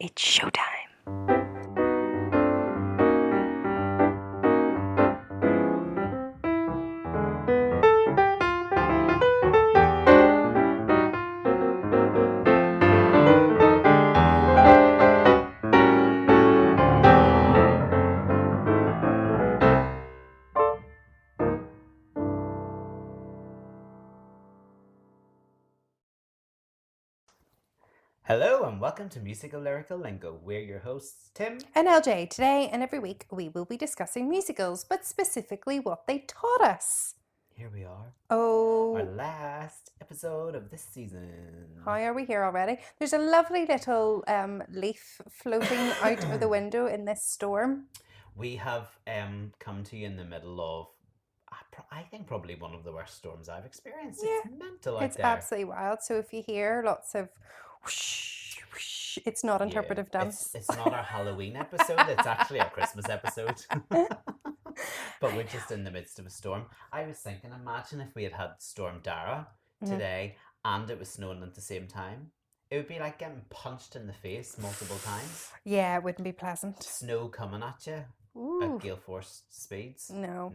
It's showtime. Hello and welcome to Musical Lyrical Lingo. We're your hosts, Tim And LJ, today and every week we will be discussing musicals, but specifically what they taught us. Here we are. Oh, Our last episode of this season. how are we here already? There's a lovely little leaf floating out of the window in this storm. We have come to you in the middle of, I think, probably one of the worst storms I've experienced. Yeah, It's mental out It's there. absolutely wild. So if you hear lots of whoosh, whoosh, it's not interpretive dance. It's not our Halloween episode, it's actually our Christmas episode. But we're just in the midst of a storm. I was thinking, imagine if we had had Storm Dara today and it was snowing at the same time. It would be like getting punched in the face multiple times. Yeah, it wouldn't be pleasant. Snow coming at you Ooh. at gale force speeds. No,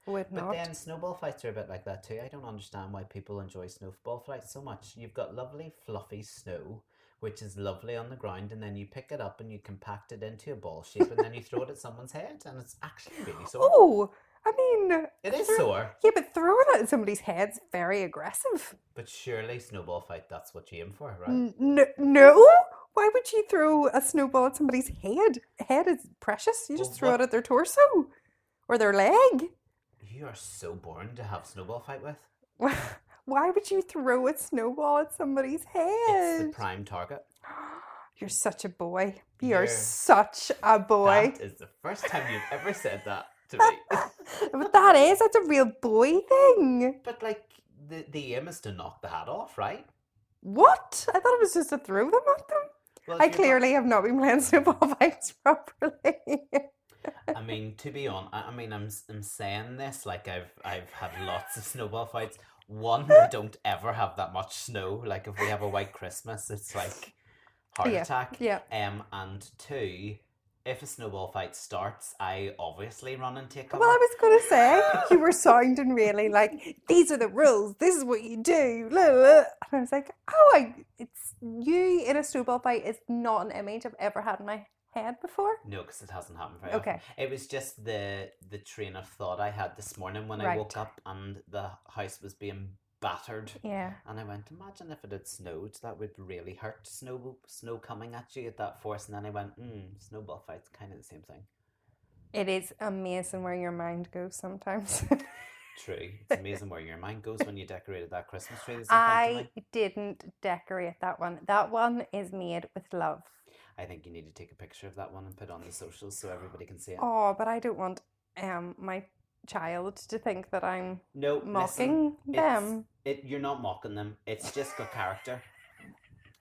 would But not. then snowball fights are a bit like that too. I don't understand why people enjoy snowball fights so much. You've got lovely fluffy snow, which is lovely on the ground, and then you pick it up and you compact it into a ball shape and then you throw it at someone's head, and it's actually really sore. Oh, I mean, It is sore. Yeah, but throwing it at somebody's head's very aggressive. But surely snowball fight, that's what you aim for, right? No. Why would you throw a snowball at somebody's head? Head is precious. You just throw it at their torso or their leg. You are so boring to have snowball fight with. Why would you throw a snowball at somebody's head? It's the prime target. You're such a boy. You're such a boy. That is the first time you've ever said that to me. But that's a real boy thing. But like the aim is to knock the hat off, right? What? I thought it was just to throw them at them. Well, I clearly have not been playing snowball fights properly. I mean, to be honest, I'm saying this like I've had lots of snowball fights. One, we don't ever have that much snow. Like if we have a white Christmas, it's like heart attack. Yeah. And two, if a snowball fight starts, I obviously run and take cover. Well, I was going to say, you were sounding really like, these are the rules, this is what you do. And I was like, it's you in a snowball fight is not an image I've ever had in my head before. No, because it hasn't happened very often. It was just the train of thought I had this morning when I woke up and the house was being battered. Yeah. And I went, imagine if it had snowed, that would really hurt. Snow coming at you at that force. And then I went, snowball fight's kind of the same thing. It is amazing where your mind goes sometimes. True. It's amazing where your mind goes when you decorated that Christmas tree. I didn't decorate that one. That one is made with love. I think you need to take a picture of that one and put it on the socials so everybody can see it. Oh, but I don't want my child to think that I'm mocking them. You're not mocking them. It's just got character.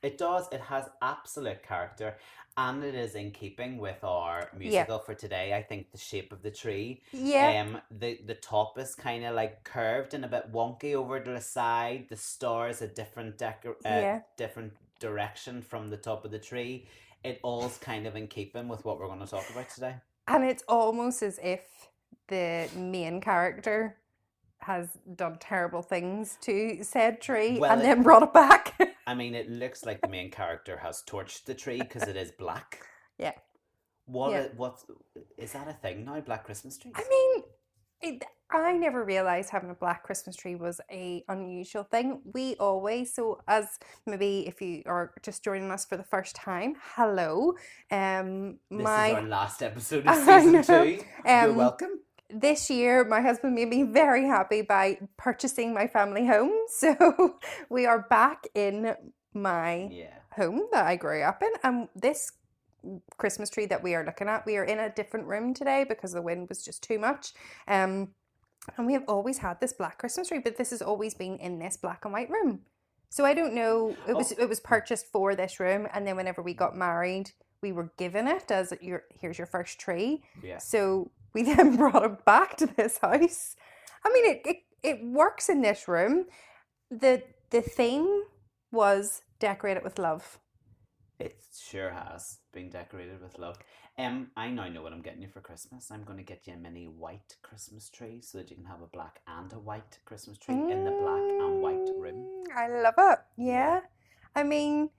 It does. It has absolute character. And it is in keeping with our musical for today. I think the shape of the tree. Yeah. The top is kind of like curved and a bit wonky over to the side. The star is a different different direction from the top of the tree. It all's kind of in keeping with what we're going to talk about today. And it's almost as if the main character has done terrible things to said tree then brought it back. I mean, it looks like the main character has torched the tree because it is black. Yeah. What is that a thing now? Black Christmas trees? I mean, I never realised having a black Christmas tree was a unusual thing. We always, so as maybe if you are just joining us for the first time, hello. This is our last episode of season 2. You're welcome. This year, my husband made me very happy by purchasing my family home. So we are back in my home that I grew up in. And this Christmas tree that we are looking at, we are in a different room today because the wind was just too much. And we have always had this black Christmas tree, but this has always been in this black and white room. So I don't know, it was purchased for this room, and then whenever we got married, we were given it as here's your first tree. Yeah. So we then brought it back to this house. I mean, it works in this room. The theme was decorate it with love. It sure has been decorated with love. I now know what I'm getting you for Christmas. I'm going to get you a mini white Christmas tree so that you can have a black and a white Christmas tree in the black and white room. I love it. Yeah. I mean,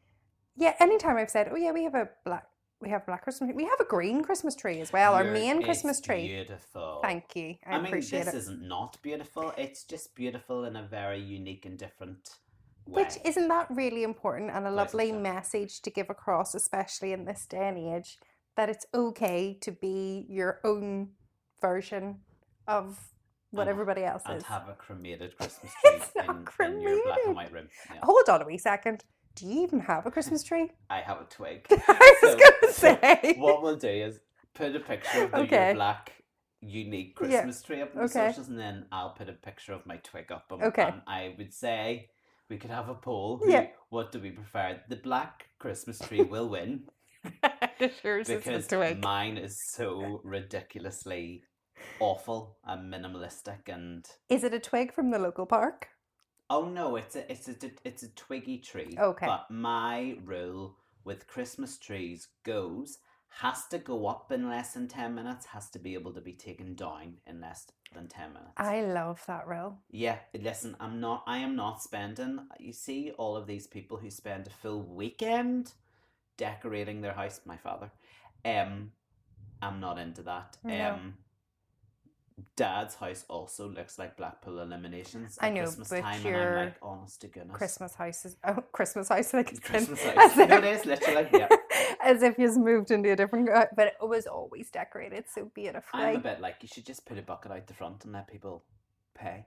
yeah, anytime I've said, oh yeah, we have black Christmas tree. We have a green Christmas tree as well, our main Christmas tree. Beautiful. Thank you. I appreciate this it. isn't not beautiful. It's just beautiful in a very unique and different way. Which isn't that really important and a lovely message to give across, especially in this day and age, that it's okay to be your own version of what everybody else is. And have a cremated Christmas tree in your black and white room. Yeah. Hold on a wee second. Do you even have a Christmas tree? I have a twig. I was going to say. What we'll do is put a picture of your black unique Christmas tree up in the socials, and then I'll put a picture of my twig up. And I would say we could have a poll. What do we prefer? The black Christmas tree will win. Because mine is so ridiculously awful and minimalistic. And is it a twig from the local park? Oh no, it's a twiggy tree. Okay. But my rule with Christmas trees has to go up in less than 10 minutes, has to be able to be taken down in less than 10 minutes. I love that rule. Yeah, listen, I am not spending, you see all of these people who spend a full weekend decorating their house, my father. I'm not into that. No. Dad's house also looks like Blackpool Eliminations at I know, Christmas but time, and I'm like, honest to goodness. Christmas house is Christmas house like it's Christmas house. No, it is literally, yeah. As if you've moved into a different, but it was always decorated so beautifully. I'm a bit like, you should just put a bucket out the front and let people pay.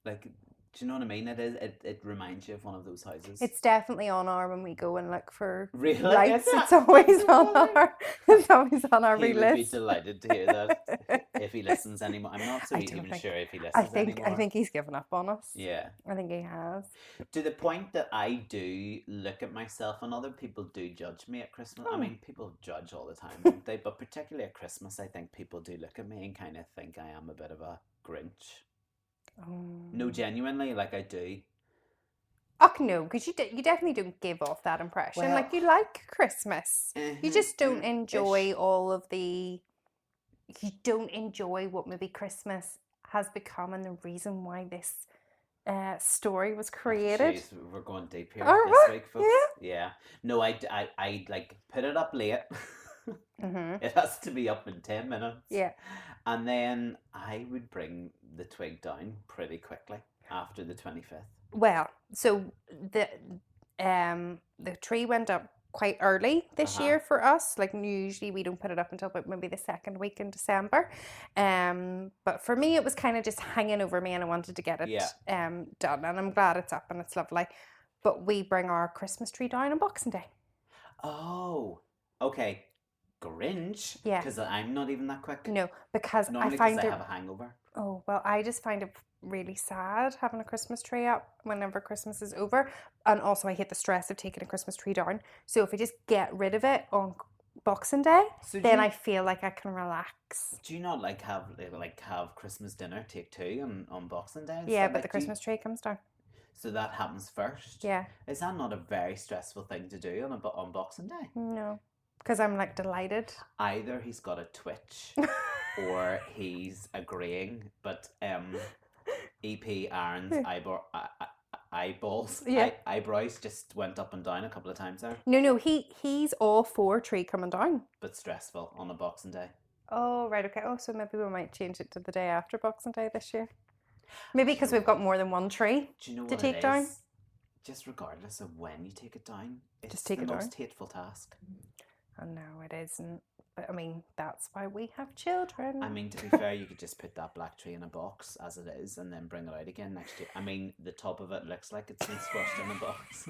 Like, do you know what I mean? It reminds you of one of those houses. It's definitely on our when we go and look for lights. It's always on our. It's always on our he list. He would be delighted to hear that if he listens anymore. I'm not so even sure if he listens anymore. I think he's given up on us. Yeah, I think he has. To the point that I do look at myself, and other people do judge me at Christmas. I mean, people judge all the time, don't they? But particularly at Christmas, I think people do look at me and kind of think I am a bit of a Grinch. No, genuinely, like I do. Oh no, because you definitely don't give off that impression. Like you like Christmas, you just don't enjoy all of the. You don't enjoy what maybe Christmas has become and the reason why this story was created. Jeez, we're going deep here this week, folks. Yeah. No, I like put it up late. It has to be up in 10 minutes. Yeah. And then I would bring the twig down pretty quickly after the 25th. Well, so the tree went up quite early this year for us. Like usually we don't put it up until about maybe the second week in December. But for me it was kind of just hanging over me and I wanted to get it done, and I'm glad it's up and it's lovely. But we bring our Christmas tree down on Boxing Day. Oh, okay. Grinch? Yeah. Because I'm not even that quick. No, because normally I have a hangover. Oh, well, I just find it really sad having a Christmas tree up whenever Christmas is over. And also I hate the stress of taking a Christmas tree down. So if I just get rid of it on Boxing Day, then I feel like I can relax. Do you not have Christmas dinner, take two on Boxing Day? Yeah, but the Christmas tree comes down. So that happens first? Yeah. Is that not a very stressful thing to do on Boxing Day? No. Because I'm like delighted. Either he's got a twitch or he's agreeing, but EP Aaron's eyebrows just went up and down a couple of times there. No, he's all for tree coming down. But stressful on a Boxing Day. Oh, right, okay. Oh, so maybe we might change it to the day after Boxing Day this year. Maybe because we've got more than one tree to take down. Just regardless of when you take it down, it's just take the it most down. hateful task. Oh, no, it isn't. But I mean, that's why we have children. I mean, to be fair, you could just put that black tree in a box as it is and then bring it out again next year. I mean, the top of it looks like it's been squashed in a box.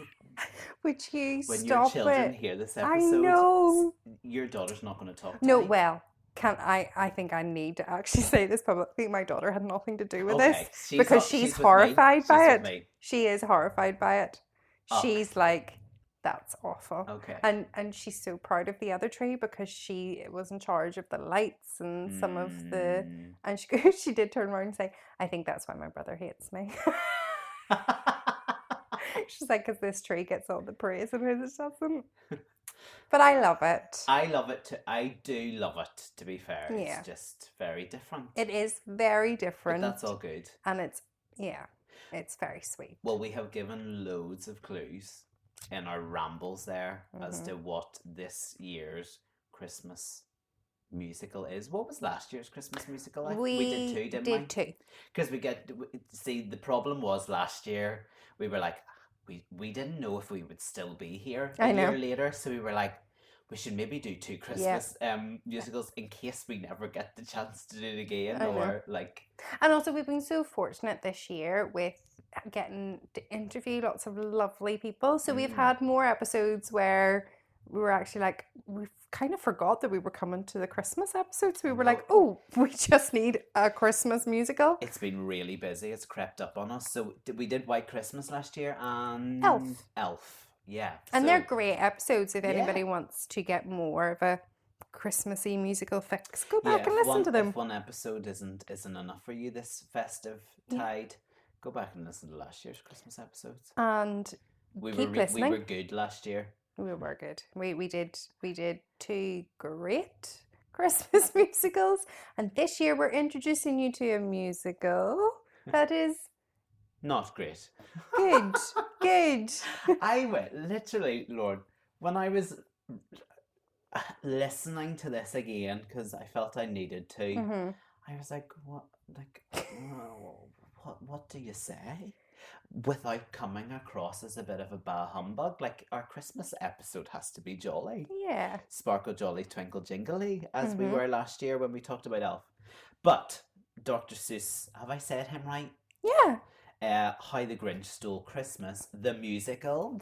Would you when stop your children it? hear this episode, I know. Your daughter's not going to talk to No, me. well, I think I need to actually say this publicly. My daughter had nothing to do with this because she's horrified by it. She is horrified by it. She's like, that's awful. Okay. And she's so proud of the other tree because she was in charge of the lights and some of the... And she did turn around and say, I think that's why my brother hates me. She's like, because this tree gets all the praise and hers doesn't. But I love it. I love it too. I do love it, to be fair. Yeah. It's just very different. It is very different. But that's all good. And it's very sweet. Well, we have given loads of clues in our rambles there as to what this year's Christmas musical is. What was last year's Christmas musical like? We did two, didn't we? Did two. Because the problem was last year we were like, we didn't know if we would still be here a year later, so we were like, we should maybe do two Christmas musicals in case we never get the chance to do it again. And also we've been so fortunate this year with getting to interview lots of lovely people. So we've had more episodes where we were actually like, we've kind of forgot that we were coming to the Christmas episodes. We were like, oh, we just need a Christmas musical. It's been really busy. It's crept up on us. So we did White Christmas last year and Elf. Yeah. And they're great episodes if anybody wants to get more of a Christmassy musical fix. Go back and listen to them. If one episode isn't enough for you this festive tide, go back and listen to last year's Christmas episodes. And keep listening. We were good last year. We were good. We did two great Christmas musicals, and this year we're introducing you to a musical that is not great. Good. I went literally, Lord, when I was listening to this again because I felt I needed to. I was like, what do you say? Without coming across as a bit of a bah humbug. Like, our Christmas episode has to be jolly. Yeah. Sparkle jolly, twinkle jingly, as we were last year when we talked about Elf. But Dr. Seuss, have I said him right? Yeah. How the Grinch Stole Christmas, the musical.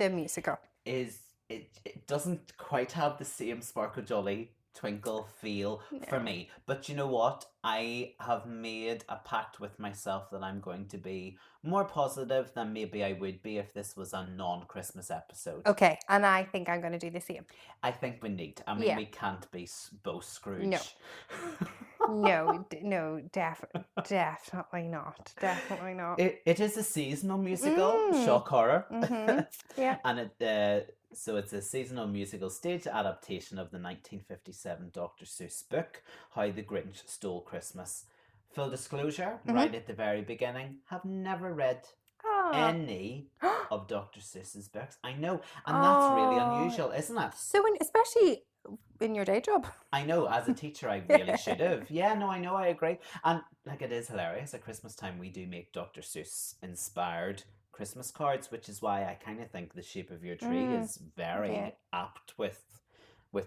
It doesn't quite have the same sparkle jolly twinkle feel for me. But you know what? I have made a pact with myself that I'm going to be more positive than maybe I would be if this was a non-Christmas episode. Okay, and I think I'm going to do the same. I think we need. I mean, we can't be both Scrooge. No, definitely not. Definitely not. It is a seasonal musical, shock horror. Yeah. And so it's a seasonal musical stage adaptation of the 1957 Dr. Seuss book, How the Grinch Stole Christmas. Full disclosure, right at the very beginning, have never read any of Dr. Seuss's books. I know, and that's really unusual, isn't it? So, especially in your day job. I know, as a teacher, I really should have. Yeah, no, I know, I agree. And it is hilarious. At Christmas time, we do make Dr. Seuss inspired Christmas cards, which is why I kind of think The Shape of Your Tree is very apt with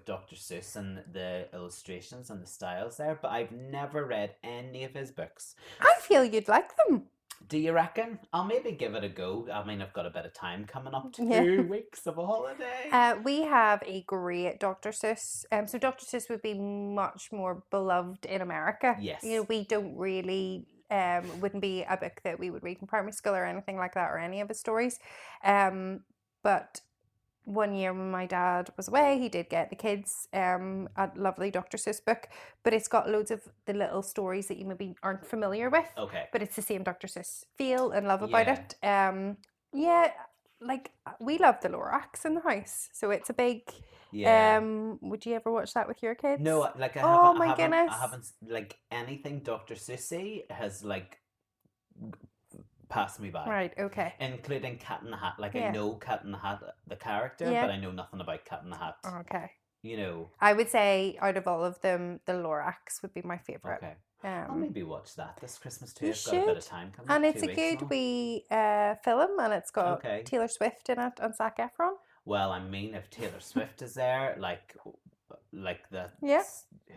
Dr. Seuss and the illustrations and the styles there, but I've never read any of his books. I feel you'd like them. Do you reckon? I'll maybe give it a go. I mean, I've got a bit of time coming up to 2 weeks of a holiday. We have a great Dr. Seuss. So Dr. Seuss would be much more beloved in America. Yes. We don't really... wouldn't be a book that we would read in primary school or anything like that, or any of his stories. But one year when my dad was away, he did get the kids a lovely Dr. Seuss book, but it's got loads of the little stories that you maybe aren't familiar with. Okay. But it's the same Dr. Seuss feel and love about it. We love the Lorax in the house, so it's a big... Yeah. Would you ever watch that with your kids? No, I haven't, anything Dr. Seussy has, passed me by. Right, okay. Including Cat in the Hat. I know Cat in the Hat, the character, but I know nothing about Cat in the Hat. Okay. I would say, out of all of them, the Lorax would be my favourite. Okay. I'll maybe watch that this Christmas too. I've got a bit of time coming. And it's a good wee film, and it's got Taylor Swift in it and Zac Efron. Well, I mean, if Taylor Swift is there, that,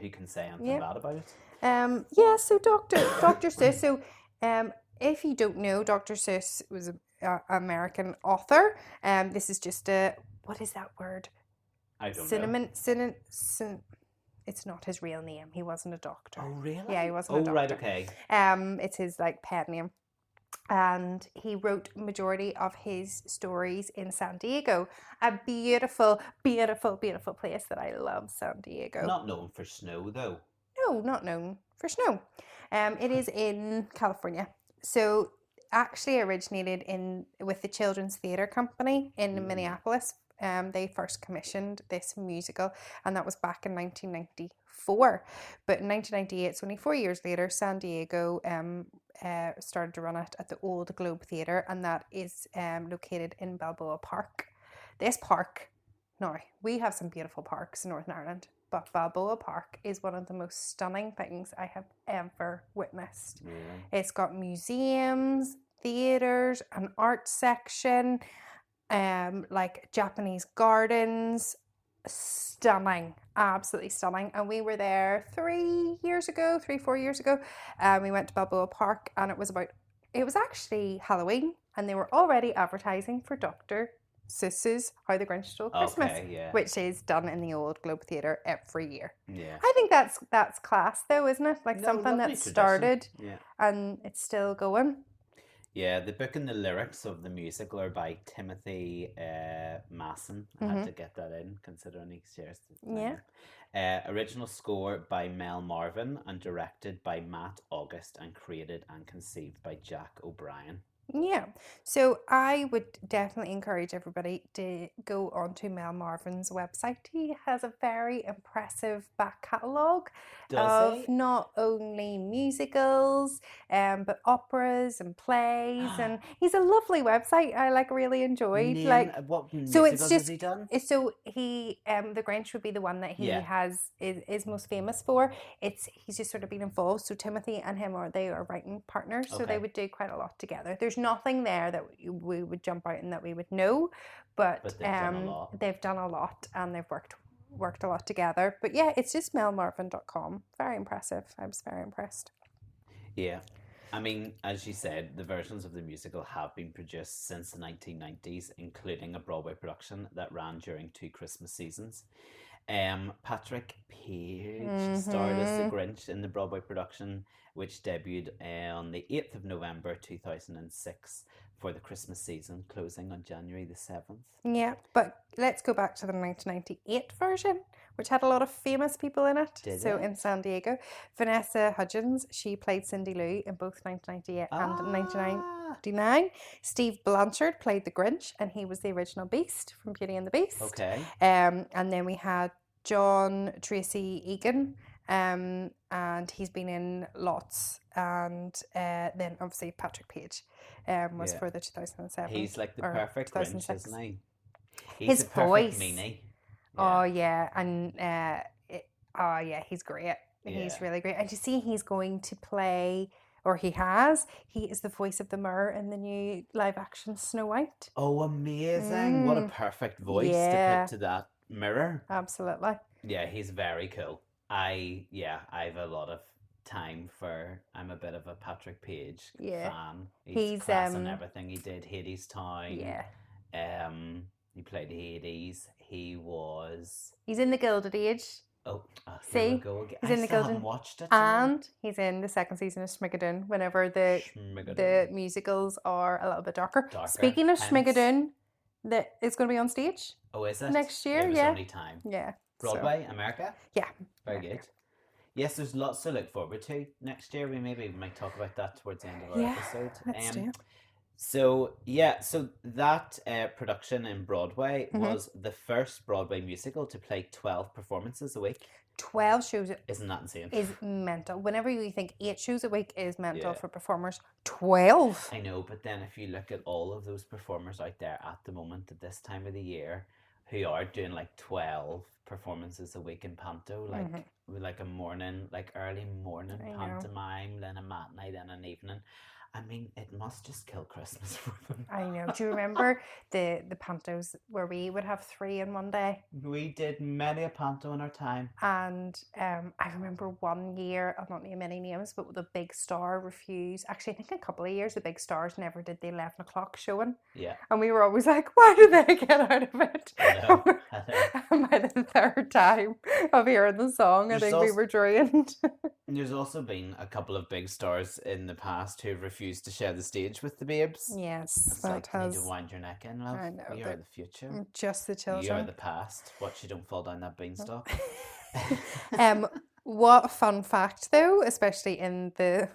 who can say anything bad about it? So Dr. Seuss. So, if you don't know, Dr. Seuss was an American author. This is just what is that word? I don't know. It's not his real name. He wasn't a doctor. Oh, really? Yeah, he wasn't a doctor. Oh, right, okay. It's his pen name. And he wrote majority of his stories in San Diego, a beautiful, beautiful, beautiful place that I love, San Diego. Not known for snow, though. No, not known for snow. It is in California. So actually originated with the Children's Theatre Company in Minneapolis. They first commissioned this musical, and that was back in 1994. But in 1998, so only 4 years later, San Diego started to run it at the Old Globe Theatre, and that is located in Balboa Park. This park, now, we have some beautiful parks in Northern Ireland, but Balboa Park is one of the most stunning things I have ever witnessed. It's got museums, theatres, an art section, like Japanese gardens. Stunning, absolutely stunning. And we were there 4 years ago. We went to Balboa Park, and it was actually Halloween, and they were already advertising for Dr. Seuss's How the Grinch Stole Christmas, which is done in the Old Globe Theatre every year. I think that's class though, isn't it? Like something that started and it's still going. Yeah, the book and the lyrics of the musical are by Timothy Masson. I had to get that in, considering he shares the original score by Mel Marvin and directed by Matt August and created and conceived by Jack O'Brien. Yeah, so I would definitely encourage everybody to go onto Mel Marvin's website. He has a very impressive back catalogue of not only musicals, but operas and plays, and he's a lovely website. I really enjoyed. What musicals has he done? So he, the Grinch would be the one that he is most famous for. He's just sort of been involved. So Timothy and him are writing partners, so they would do quite a lot together. There's nothing there that we would jump out and that we would know, but they've done a lot and they've worked a lot together. But yeah, it's just melmarvin.com. Very impressive. I was very impressed. Yeah, I mean, as you said, the versions of the musical have been produced since the 1990s, including a Broadway production that ran during 2 Christmas seasons. Patrick Page starred as the Grinch in the Broadway production, which debuted on the 8th of November 2006 for the Christmas season, closing on January the 7th. Yeah, but let's go back to the 1998 version, which had a lot of famous people in it. In San Diego, Vanessa Hudgens, she played Cindy Lou in both 1998 and 1999. Steve Blanchard played the Grinch, and he was the original Beast from Beauty and the Beast. Okay. And then we had John Tracy Egan, and he's been in lots. And then obviously Patrick Page was for the 2007. He's like the perfect Grinch, isn't he? He's his the perfect voice. meanie. Oh yeah, and he's great. Yeah. He's really great. And you see, he's going to play, or he is the voice of the mirror in the new live action Snow White. Oh, amazing! What a perfect voice to put to that mirror. Absolutely. Yeah, he's very cool. I have a lot of time for. I'm a bit of a Patrick Page fan. He's class in everything he did. Hadestown. Yeah. He played Hades. He's in the Gilded Age. Oh, see, he's in the Gilded. Haven't watched it. And he's in the second season of Schmigadoon. Whenever the musicals are a little bit darker. Speaking of Schmigadoon, that it's going to be on stage. Oh, is it next year? It was only time. Yeah. Broadway, America. Yeah. Very good. Yes, there's lots to look forward to next year. We might talk about that towards the end of our episode. Let's do it. So that production in Broadway was the first Broadway musical to play 12 performances a week. 12 shows. Isn't that insane? Is mental. Whenever you think 8 shows a week is mental for performers, 12. I know, but then if you look at all of those performers out there at the moment at this time of the year who are doing like 12 performances a week in panto, like a morning, like early morning pantomime, then a matinee, then an evening. I mean, it must just kill Christmas for them. I know. Do you remember the pantos where we would have 3 in one day? We did many a panto in our time. And I remember one year, I'll not name any names, but the Big Star refused. Actually, I think a couple of years, the Big Stars never did the 11 o'clock showing. Yeah. And we were always like, why did they get out of it? I know. And by the third time of hearing the song, I think we were drained. There's also been a couple of big stars in the past who refused to share the stage with the babes. Yes, it's like, you need to wind your neck in, love. I know. We are the future. Just the children. You are the past. Watch you don't fall down that beanstalk. What a fun fact, though, especially in the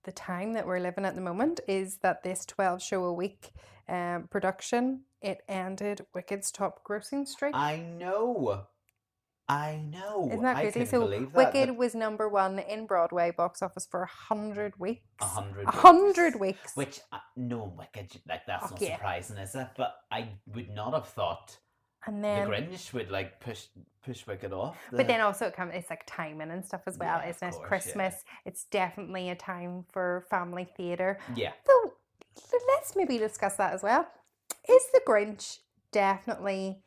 the time that we're living at the moment is that this 12 show a week production, it ended Wicked's top grossing streak. I know. Isn't that I crazy? couldn't So believe that. Wicked was number one in Broadway box office for 100 weeks. 100 weeks. Which, no, Wicked, like, that's not yeah. surprising, is it? But I would not have thought And then the Grinch would, like, push Wicked off. But then also it's like timing and stuff as well, Yeah, isn't it? course, Christmas, it's definitely a time for family theatre. Yeah. So let's maybe discuss that as well. Is the Grinch definitely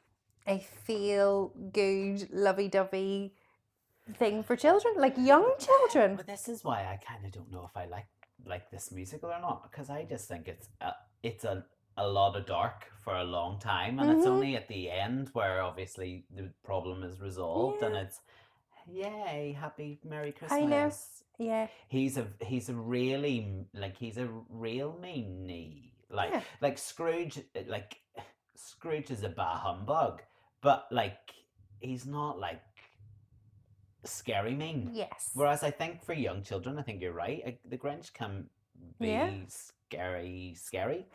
a feel-good, lovey-dovey thing for children, like young children? But this is why I kind of don't know if I like this musical or not, because I just think it's a lot of dark for a long time, and it's only at the end where obviously the problem is resolved, and it's yay, happy Merry Christmas. I know. Yeah. He's a really, like, he's a real meanie. Like Scrooge, like Scrooge is a bah humbug, but like he's not like scary mean. Yes. Whereas I think for young children, I think you're right. The Grinch can be scary.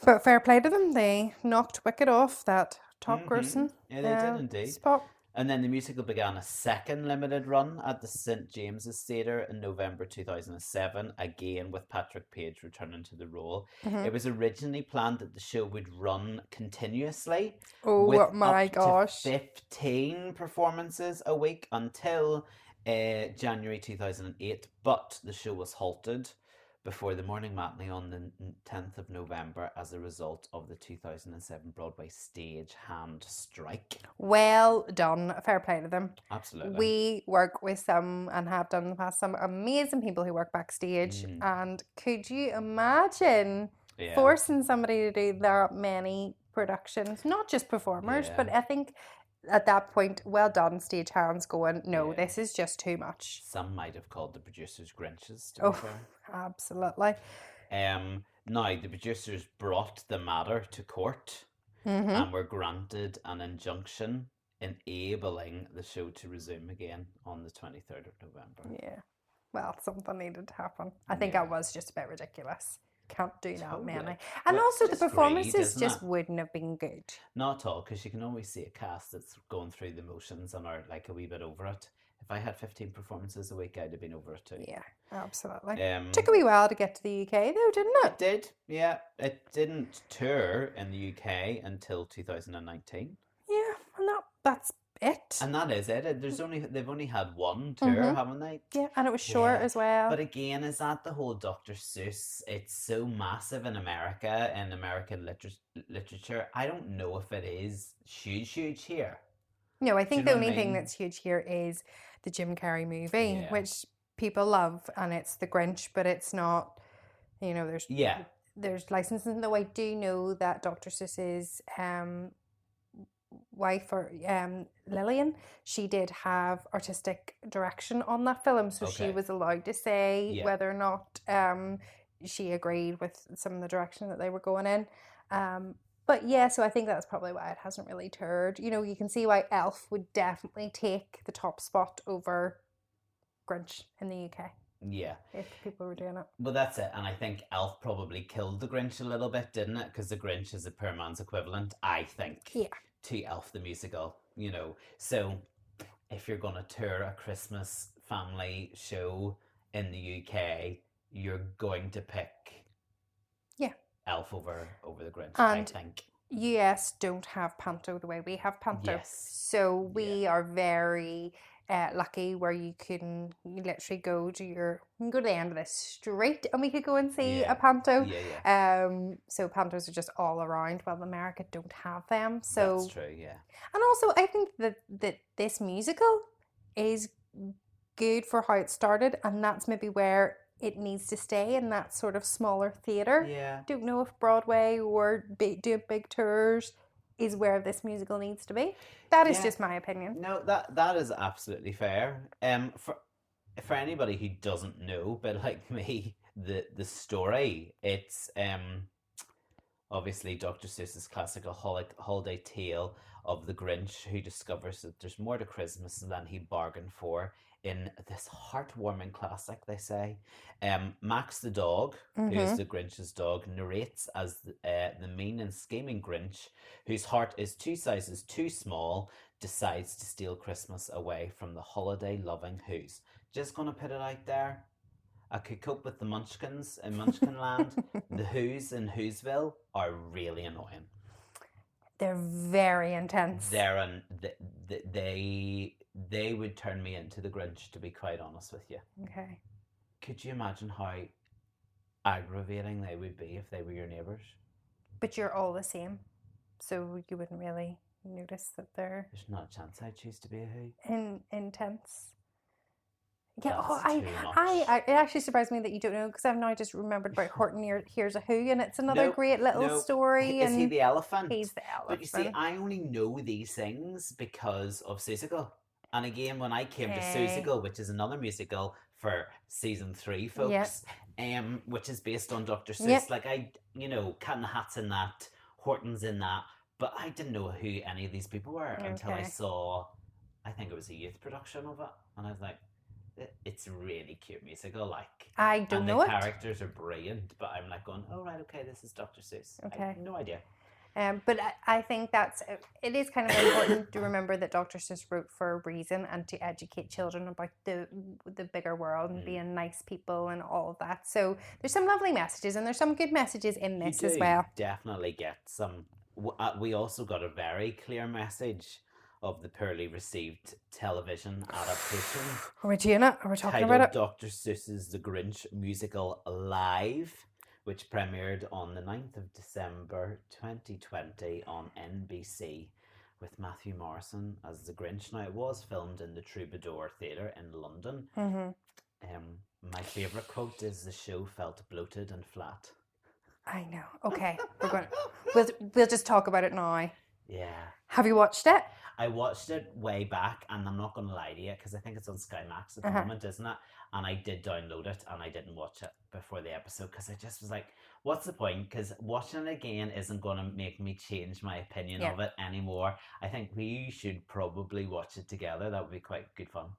But fair play to them. They knocked Wicked off that top grossing. Yeah, they did indeed. Spot. And then the musical began a second limited run at the St. James's Theatre in November 2007, again with Patrick Page returning to the role. It was originally planned that the show would run continuously with my gosh, to 15 performances a week until January 2008, but the show was halted before the morning matinee on the 10th of November as a result of the 2007 Broadway stagehand strike. Well done. Fair play to them. Absolutely. We work with some, and have done in the past, some amazing people who work backstage. And could you imagine forcing somebody to do that many productions? Not just performers, but I think at that point, well done, stagehands going, no, this is just too much. Some might have called the producers Grinches, to be fair. Absolutely. Now, the producers brought the matter to court and were granted an injunction enabling the show to resume again on the 23rd of November. Yeah. Well, something needed to happen. I think that was just a bit ridiculous. Can't do that many. And also the performances just wouldn't have been good. Not at all, because you can always see a cast that's going through the motions and are like a wee bit over it. If I had 15 performances a week, I'd have been over it too. Yeah, absolutely. Took a wee while to get to the UK though, didn't it? It did, yeah. It didn't tour in the UK until 2019. Yeah, and that's it. And that is it. They've only had one tour, haven't they? Yeah, and it was short as well. But again, is that the whole Dr. Seuss? It's so massive in America, in American literature. I don't know if it is huge here. No, I think the only thing that's huge here is the Jim Carrey movie, which people love, and it's the Grinch, but it's not, there's licensing. Though I do know that Dr. Seuss's wife, or Lillian, she did have artistic direction on that film, so she was allowed to say whether or not she agreed with some of the direction that they were going in. But yeah, so I think that's probably why it hasn't really toured. You can see why Elf would definitely take the top spot over Grinch in the UK. Yeah. If people were doing it. Well, that's it. And I think Elf probably killed the Grinch a little bit, didn't it? Because the Grinch is a poor man's equivalent, I think, to Elf the musical, So if you're going to tour a Christmas family show in the UK, you're going to pick Elf over the Grinch, and I think. US don't have panto the way we have panto. Yes. So we are very lucky where you literally go to the end of the street and we could go and see a panto. So pantos are just all around, while America don't have them. So that's true, yeah. And also I think that this musical is good for how it started, and that's maybe where it needs to stay, in that sort of smaller theatre. Yeah. Don't know if Broadway or doing big tours is where this musical needs to be. That is just my opinion. No, that is absolutely fair. For anybody who doesn't know, but like me, the story, it's obviously Dr. Seuss's classical holiday tale of the Grinch, who discovers that there's more to Christmas than he bargained for in this heartwarming classic, they say. Max the dog, who is the Grinch's dog, narrates as the mean and scheming Grinch, whose heart is 2 sizes too small, decides to steal Christmas away from the holiday-loving Who's. Just gonna put it out there. I could cope with the Munchkins in Munchkinland. The Who's in Whoville are really annoying. They're very intense. They would turn me into the Grinch, to be quite honest with you. Okay. Could you imagine how aggravating they would be if they were your neighbours? But you're all the same, so you wouldn't really notice that they're... There's not a chance I'd choose to be a Who. Intense. Yeah, That's it actually surprised me that you don't know, because I've now just remembered about Horton Here's a Who, and it's another great little story. Is he the elephant? He's the elephant. But you see, I only know these things because of Seussical. And again, when I came to Seussical, which is another musical for season 3, folks, which is based on Dr. Seuss, like Cat in the Hat's in that, Horton's in that, but I didn't know who any of these people were until I saw, I think it was a youth production of it, and I was like, it's a really cute musical, like. I don't know it. And the characters are brilliant, but I'm like going, oh right, okay, this is Dr. Seuss. Okay. I have no idea. But I think it is kind of important to remember that Dr. Seuss wrote for a reason, and to educate children about the bigger world and being nice people and all of that. So there's some lovely messages, and there's some good messages in this as well. Definitely get some. We also got a very clear message of the poorly received television adaptation. Are we doing it? Are we talking about it? Dr. Seuss's The Grinch Musical Live, which premiered on the 9th of December 2020 on NBC with Matthew Morrison as the Grinch. Now, it was filmed in the Troubadour Theatre in London. My favourite quote is, "The show felt bloated and flat." I know. Okay, we'll just talk about it now. Yeah. Have you watched it? I watched it way back, and I'm not going to lie to you, because I think it's on Sky Max at the moment, isn't it? And I did download it, and I didn't watch it before the episode, because I just was like, what's the point? Because watching it again isn't going to make me change my opinion of it anymore. I think we should probably watch it together. That would be quite good fun.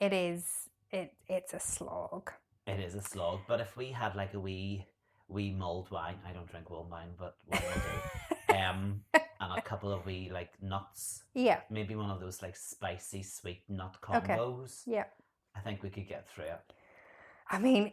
It is. It's a slog. It is a slog, but if we had like a wee mulled wine, I don't drink mulled wine, but wine will do. And a couple of wee like nuts. Yeah. Maybe one of those like spicy sweet nut combos. Yeah. I think we could get through it. I mean,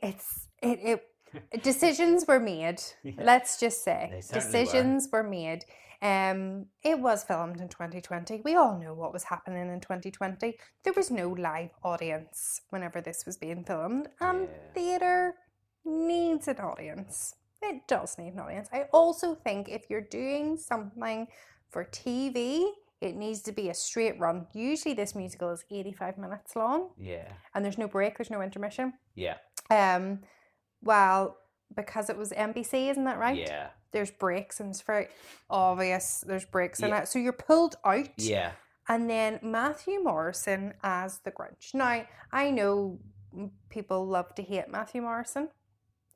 decisions were made. Let's just say decisions were made. It was filmed in 2020. We all know what was happening in 2020. There was no live audience whenever this was being filmed, and theatre needs an audience. It does need an audience. I also think if you're doing something for TV, it needs to be a straight run. Usually this musical is 85 minutes long. Yeah. And there's no break, there's no intermission. Yeah. Well, because it was NBC, isn't that right? Yeah. There's breaks, and it's very obvious there's breaks in it. So you're pulled out. Yeah. And then Matthew Morrison as the Grinch. Now, I know people love to hate Matthew Morrison.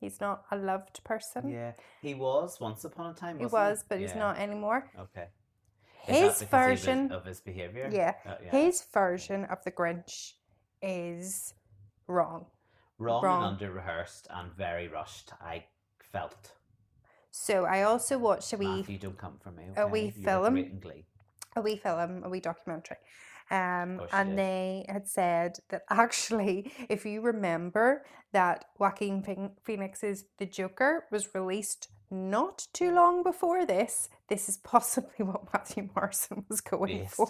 He's not a loved person. Yeah, he was once upon a time. He was, but he's not anymore. Okay. His version of his behaviour. Yeah, his version of the Grinch is wrong. Wrong and under rehearsed and very rushed. I felt. So I also watched Matthew, don't come for me. Okay? A wee documentary. And they had said that actually, if you remember that Joaquin Phoenix's The Joker was released not too long before this is possibly what Matthew Morrison was going for.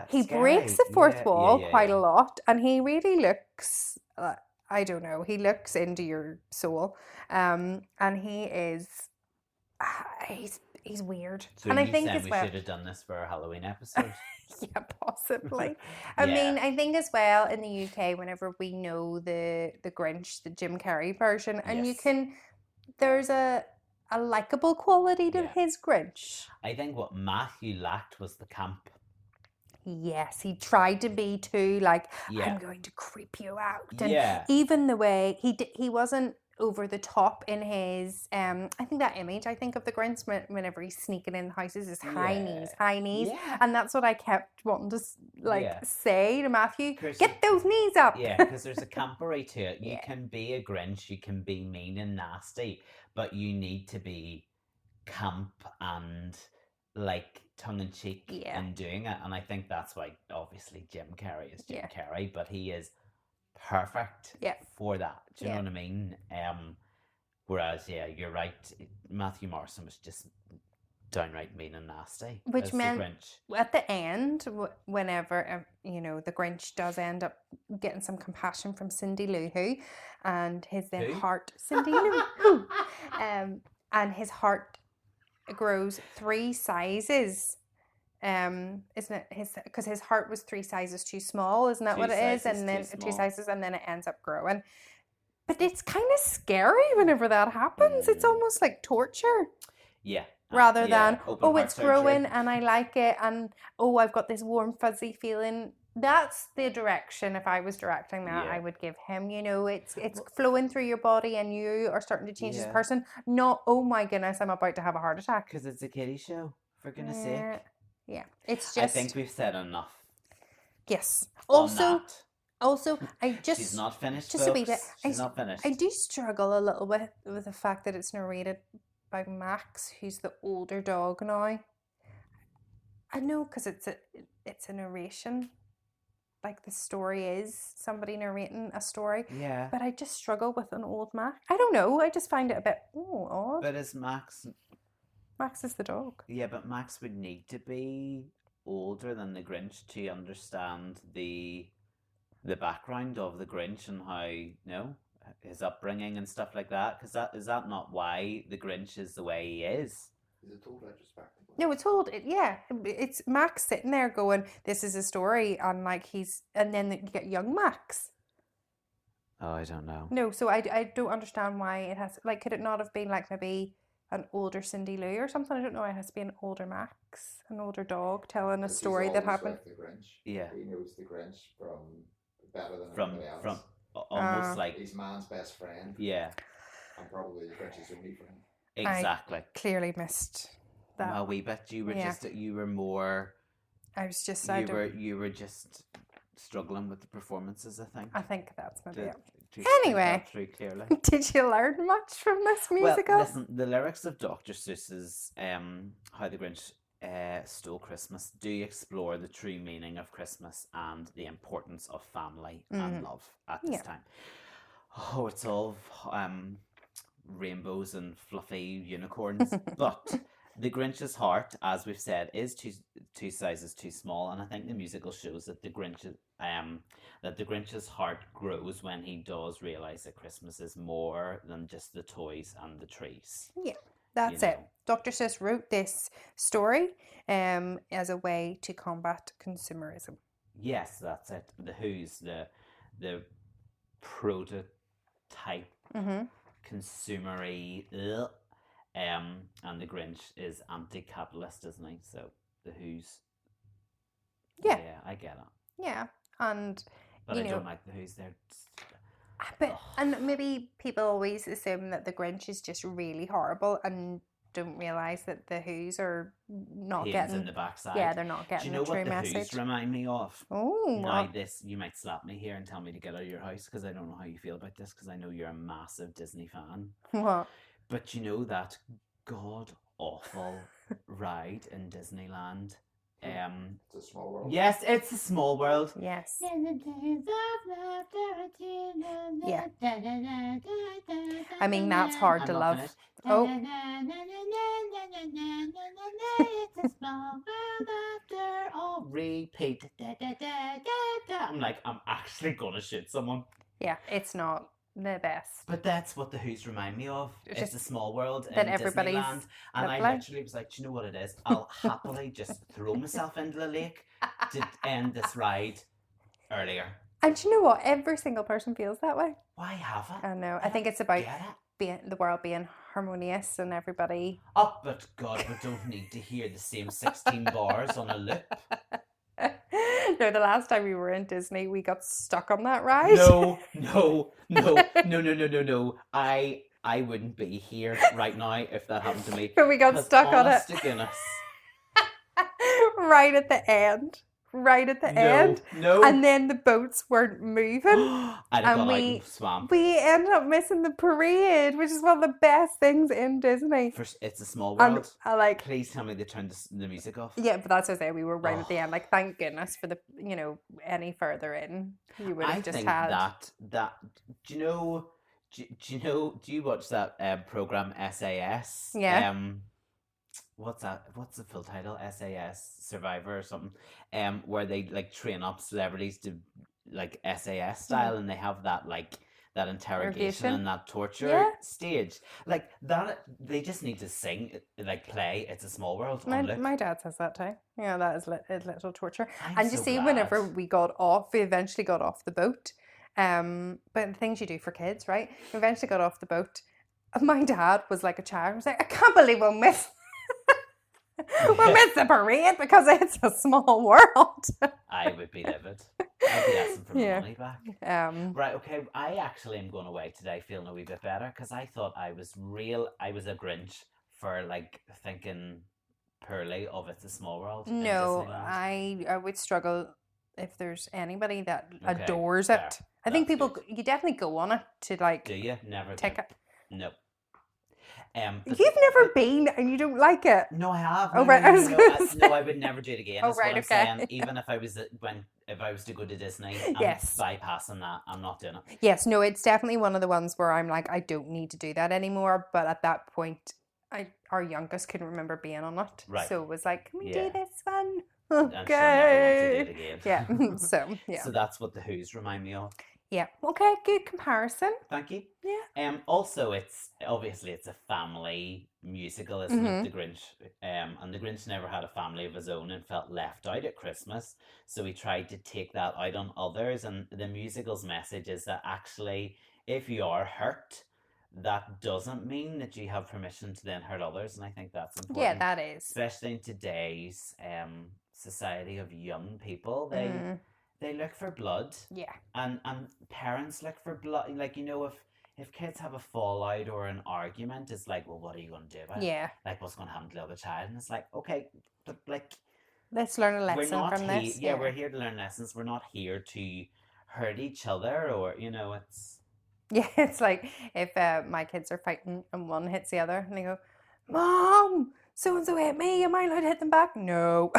He breaks the fourth wall quite a lot, and he really looks, I don't know, he looks into your soul. And he is, he's weird. So and I think we should have done this for our Halloween episode. Yeah, possibly. I mean, I think as well in the UK, whenever we know the Grinch, the Jim Carrey version, and there's a likable quality to his Grinch. I think what Matthew lacked was the camp. Yes, he tried to be too like, I'm going to creep you out. And even the way he wasn't over the top in his I think that image of the Grinch whenever he's sneaking in houses is high knees, Yeah. and that's what I kept wanting to say to Matthew, There's get those knees up. Yeah, because there's a campery to it. You Yeah. can be a Grinch, you can be mean and nasty, but you need to be camp and like tongue-in-cheek in doing it. And I think that's why obviously Jim Carrey is Jim Carrey, but he is perfect for that. Do you know what I mean? Whereas, you're right, Matthew Morrison was just downright mean and nasty. Which meant at the end, whenever the Grinch does end up getting some compassion from Cindy Lou Who, and his heart, Cindy Lou Who, and his heart grows 3 sizes. Isn't it because his heart was 3 sizes too small? Isn't that what it is? And then 2 sizes, and then it ends up growing. But it's kind of scary whenever that happens. It's almost like torture. Yeah. Rather than, it's growing and I like it, and I've got this warm fuzzy feeling. That's the direction. If I was directing that, I would give him. It's flowing through your body and you are starting to change as a person. Not, oh my goodness, I'm about to have a heart attack. Because it's a kiddie show, for goodness sake. Yeah, it's just. I think we've said enough. Yes. Also, I just. She's not finished. Just a wee bit. She's not finished. I do struggle a little bit with the fact that it's narrated by Max, who's the older dog now. I know, because it's a narration. Like the story is somebody narrating a story. Yeah. But I just struggle with an old Max. I don't know. I just find it a bit odd. But is Max? Max is the dog. Yeah, but Max would need to be older than the Grinch to understand the background of the Grinch and how his upbringing and stuff like that. Because is that not why the Grinch is the way he is? Is it told retrospectively? No, it's told. It's Max sitting there going, "This is a story," and and then you get young Max. Oh, I don't know. No, so I don't understand why it has. Like, could it not have been like maybe an older Cindy Lou or something? I don't know. It has to be an older Max, an older dog telling a story that happened. Like the Grinch. Yeah. He knows the Grinch better than anybody else. From almost like he's man's best friend. Yeah. And probably the Grinch is only friend. Exactly. I clearly missed that. A wee bit. You were more. I was just. You were just struggling with the performances. I think that's maybe it. Anyway, did you learn much from this musical? Well, listen, the lyrics of Dr. Seuss's "How the Grinch Stole Christmas" do explore the true meaning of Christmas and the importance of family and love at this time. Oh, it's all rainbows and fluffy unicorns, but the Grinch's heart, as we've said, is two sizes too small, and I think the musical shows that the Grinch's heart grows when he does realize that Christmas is more than just the toys and the trees. Yeah, that's it. Dr. Seuss wrote this story as a way to combat consumerism. Yes, that's it. The Who's the prototype consumery, and the Grinch is anti-capitalist, isn't he? So the Who's. Yeah, I get it. Yeah, but I don't like the Who's. And maybe people always assume that the Grinch is just really horrible and don't realise that the Who's are not getting in the backside. Yeah, they're not getting the true message. Do you know what the Who's remind me of? Oh, now you might slap me here and tell me to get out of your house because I don't know how you feel about this because I know you're a massive Disney fan. What? But you know that god awful ride in Disneyland. It's a small world. Yes, it's a small world. Yes. Yeah. I mean, that's hard to love. Oh. It's a small world after all. Repeat. I'm like, I'm actually gonna shoot someone. Yeah, it's not the best. But that's what the Who's remind me of. It's a small world in everybody's Disneyland. And I literally was like, do you know what it is? I'll happily just throw myself into the lake to end this ride earlier. And do you know what? Every single person feels that way. Why haven't I know. I think it's about the world being harmonious and everybody. Oh, but God, we don't need to hear the same 16 bars on a loop. No, the last time we were in Disney, we got stuck on that ride. No. I wouldn't be here right now if that happened to me. But we got stuck on it. Honest to goodness. Right at the end. No. And then the boats weren't moving. I'd have And gone out and swam. we ended up missing the parade, which is one of the best things in Disney. It's a small world. And please tell me they turned the music off. Yeah, but that's what I say. We were right at the end. Like, thank goodness for the, any further in, you would have just had. that. Do you watch that program SAS? Yeah. What's that? What's the full title? SAS Survivor or something? Where they like train up celebrities to like SAS style, and they have that like that interrogation and that torture stage. Like that, they just need to sing, like play "It's a Small World." My dad says that too. Yeah, that is little torture. I'm you so see, glad. whenever we eventually got off the boat. But the things you do for kids, right? We eventually got off the boat. My dad was like a child. He was like, I can't believe we'll miss the parade because it's a small world. I would be livid. I'd be asking for my money back. Right, okay. I actually am going away today feeling a wee bit better because I thought I was a Grinch for like thinking poorly of It's a Small World. No, I would struggle if there's anybody that adores it. I think people, you definitely go on it to like. Do you? Never. Take it. No. You've never been and you don't like it? No, I have. Oh, right. No, I would never do it again. Oh, That's right, what I'm saying. Even if I was to go to Disney, I'm bypassing that. I'm not doing it. Yes, no, it's definitely one of the ones where I'm like, I don't need to do that anymore. But at that point, our youngest couldn't remember being on it. Right. So it was like, can we do this one? Okay. And she'll never want to do it Yeah. again. So So that's what the Who's remind me of. Yeah. Okay. Good comparison. Thank you. Yeah. Also, it's a family musical, isn't it? The Grinch. And the Grinch never had a family of his own and felt left out at Christmas. So he tried to take that out on others. And the musical's message is that actually, if you are hurt, that doesn't mean that you have permission to then hurt others. And I think that's important. Yeah, that is. Especially in today's society of young people. They look for blood. Yeah. And parents look for blood. Like, if kids have a fallout or an argument, it's like, well, what are you going to do about it? Yeah. Like, what's going to happen to the other child? And it's like, okay, but like... Let's learn a lesson from this. Yeah, we're here to learn lessons. We're not here to hurt each other or, it's... Yeah, it's like if my kids are fighting and one hits the other and they go, Mom, so-and-so hit me. Am I allowed to hit them back? No.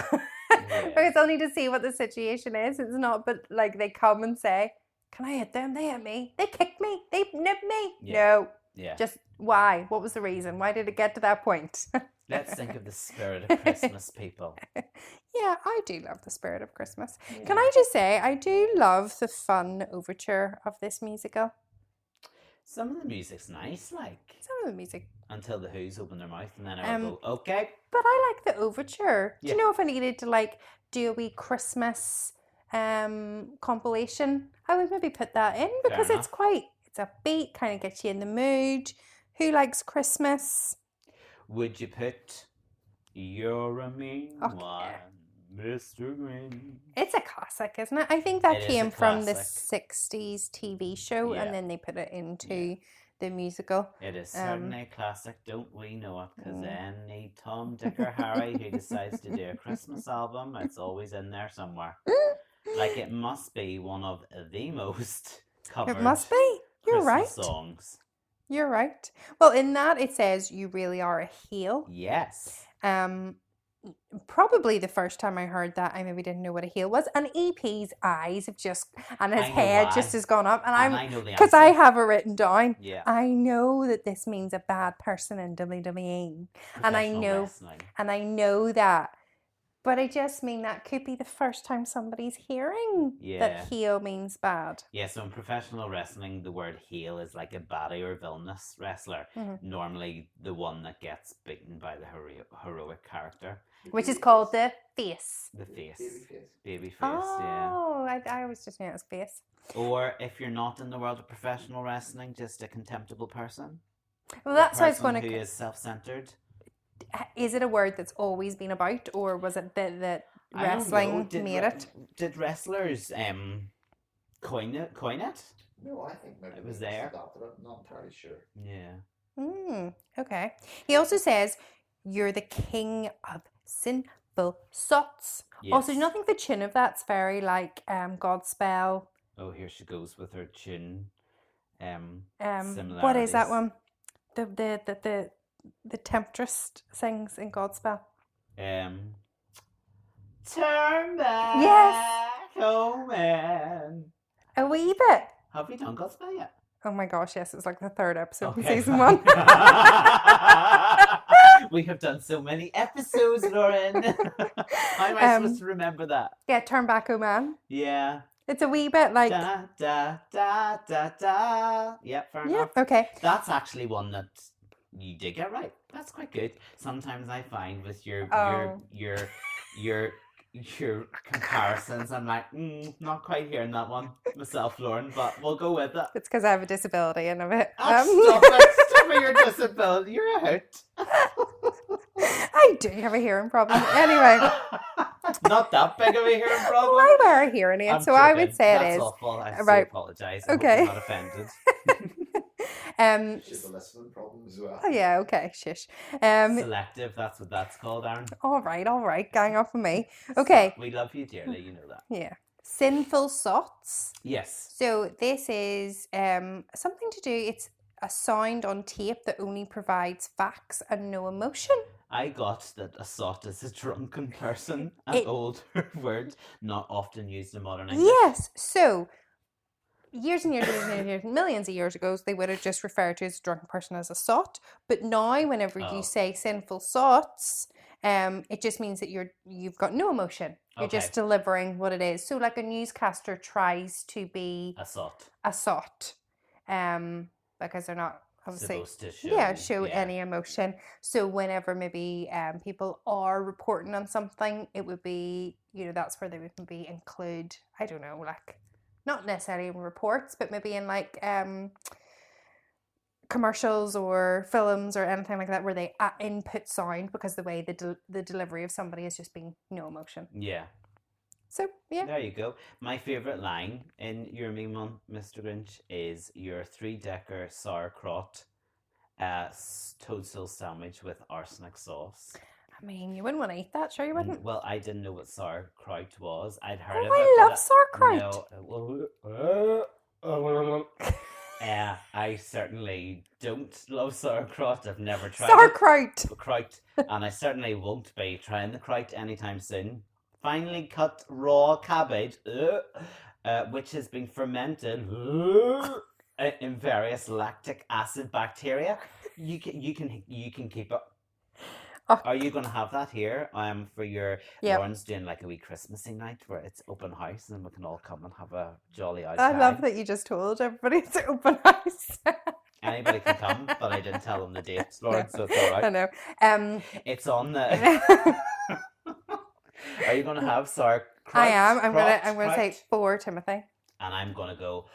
Because they'll need to see what the situation is. It's not, but like they come and say, can I hit them? They hit me. They kicked me. They nipped me. Yeah. No. Yeah. Just why? What was the reason? Why did it get to that point? Let's think of the spirit of Christmas, people. Yeah, I do love the spirit of Christmas. Yeah. Can I just say, I do love the fun overture of this musical. Some of the music's nice, like. Some of the music. Until the Who's open their mouth and then I will go, okay. But I like the overture. Yeah. Do you know if I needed to like do a wee Christmas compilation, I would maybe put that in because it's upbeat, kind of gets you in the mood. Who likes Christmas? Would you put You're a Mean One, Mr. Green? It's a classic, isn't it? I think that came from the 60s TV show and then they put it into the musical. It is certainly a classic, don't we know it? Because any Tom, Dick or Harry who decides to do a Christmas album, it's always in there somewhere. Like it must be one of the most covered You're Christmas right. songs. You're right. Well, in that it says you really are a heel. Yes. Probably the first time I heard that, I maybe didn't know what a heel was. And EP's eyes have just, and his head just has gone up. And I know the because I have it written down. Yeah. I know that this means a bad person in WWE. And I know that. But I just mean that could be the first time somebody's hearing that heel means bad. Yeah, so in professional wrestling, the word heel is like a baddie or villainous wrestler. Mm-hmm. Normally the one that gets beaten by the heroic character. Which is called the face. The face. Baby face. Oh, I always just knew it was face. Or if you're not in the world of professional wrestling, just a contemptible person. Well, that's how it's going to... Who is self-centered. Is it a word that's always been about, or was it that wrestling made it. Did wrestlers coin it? No, I think maybe It was they just there. adopted it. I'm not entirely sure. Yeah. Okay. He also says, "You're the king of sinful sots." Yes. Also, do you not think the tune of that's very like Godspell? Oh, here she goes with her tune. What is that one? The temptress sings in Godspell. Turn back. Yes. Oh man. A wee bit. Have we done Godspell yet? Oh my gosh, yes, it was like the third episode in Okay, season fine. 1. We have done so many episodes, Lauren. How am I supposed to remember that? Yeah, Turn Back, Oh Man. Yeah. It's a wee bit like... Da, da, da, da, da. Yep, fair enough. Okay. That's actually one that you did get right. That's quite good. Sometimes I find with your comparisons, I'm like, not quite hearing that one myself, Lauren, but we'll go with it. It's because I have a disability and a bit... Stop it, your disability. You're a hoot. I do have a hearing problem. Anyway. Not that big of a hearing problem. I wear a hearing aid, so I would say That's it is. awful. I Right. apologise. Okay. I'm not offended. She's a listening problem as well. Oh yeah, okay, shush. Selective, that's what that's called, Aaron. All right, gang off of me. Okay. We love you dearly, you know that. Yeah. Sinful sots. Yes. So this is something to do, it's a sound on tape that only provides facts and no emotion. I got that a sot is a drunken person, an older word not often used in modern English. Yes, so years and years and years, millions of years ago, they would have just referred to as a drunken person as a sot. But now, whenever you say sinful sots, it just means that you've got no emotion. You're just delivering what it is. So, like a newscaster tries to be a sot, because they're not obviously supposed to show any emotion. So whenever maybe people are reporting on something, it would be, that's where they would maybe include, I don't know, like not necessarily in reports, but maybe in like commercials or films or anything like that, where they input sound, because the way the delivery of somebody is just being no emotion. Yeah. So, yeah. There you go. My favourite line in your meme one, Mr. Grinch, is your 3-decker sauerkraut toadstool sandwich with arsenic sauce. I mean, you wouldn't want to eat that, sure you wouldn't? Well, I didn't know what sauerkraut was. I'd heard of it. I love sauerkraut. No. I certainly don't love sauerkraut. I've never tried sauerkraut. And I certainly won't be trying the kraut anytime soon. Finely cut raw cabbage, which has been fermented in various lactic acid bacteria. You can keep it. Oh. Are you going to have that here for your Lauren's doing like a wee Christmassy night where it's open house and we can all come and have a jolly out time? I love that you just told everybody it's open house. Anybody can come, but I didn't tell them the dates, Lauren, so it's all right. I know. It's on the... Are you going to have sauerkraut? I am. I'm going to say for Timothy. And I'm going to go...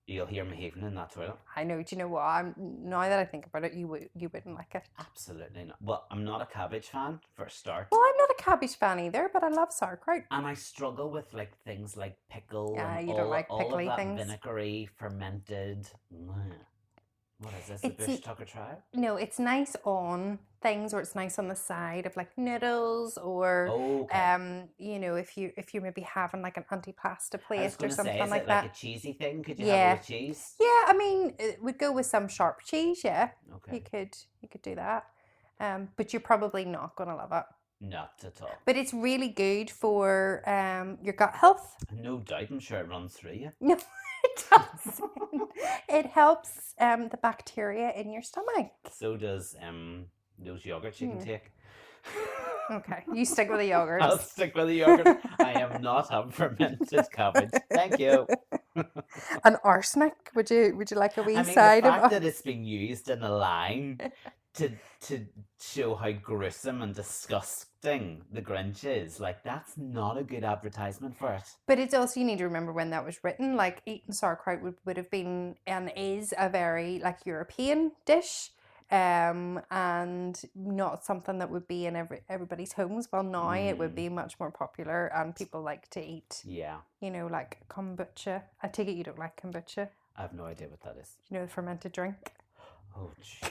You'll hear me heaving in that toilet. I know. Do you know what? Now that I think about it, you wouldn't like it. Absolutely not. Well, I'm not a cabbage fan, for a start. Well, I'm not a cabbage fan either, but I love sauerkraut. And I struggle with like things like pickle. Yeah, and you don't like pickly all of that things. Vinegary, fermented. What is this? The Bush Tucker tribe? No, it's nice on things, or it's nice on the side of like noodles, or if you're maybe having like an antipasta plate or something say, is like it that. Like a cheesy thing? Could you have it with cheese? Yeah, I mean, it would go with some sharp cheese. Yeah, okay. You could do that, but you're probably not gonna love it. Not at all. But it's really good for your gut health. No doubt, I'm sure it runs through you. No, it doesn't. It helps the bacteria in your stomach. So does those yogurts you can take. Okay, you stick with the yogurt. I'll stick with the yogurt. I am not having fermented cabbage. Thank you. An arsenic? Would you like a wee the side fact of? That it's being used in a line to show how gruesome and disgusting the Grinch is, like that's not a good advertisement for it. But it's also, you need to remember when that was written. Like eating sauerkraut would have been and is a very like European dish. and not something that would be in everybody's homes. Well, now it would be much more popular, and people like to eat. Yeah. You know, like kombucha. I take it you don't like kombucha. I have no idea what that is. You know, the fermented drink. Oh, jeez.